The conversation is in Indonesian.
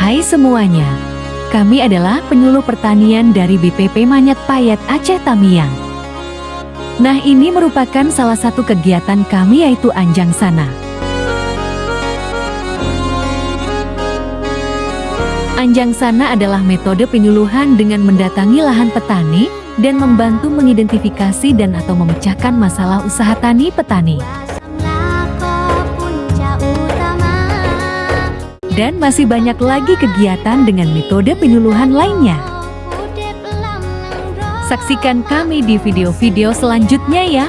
Hai semuanya, kami adalah penyuluh pertanian dari BPP Manyat Payet Aceh Tamiang. Nah, ini merupakan salah satu kegiatan kami yaitu Anjang Sana. Anjang Sana adalah metode penyuluhan dengan mendatangi lahan petani dan membantu mengidentifikasi dan atau memecahkan masalah usaha tani petani. Dan masih banyak lagi kegiatan dengan metode penyuluhan lainnya. Saksikan kami di video-video selanjutnya ya.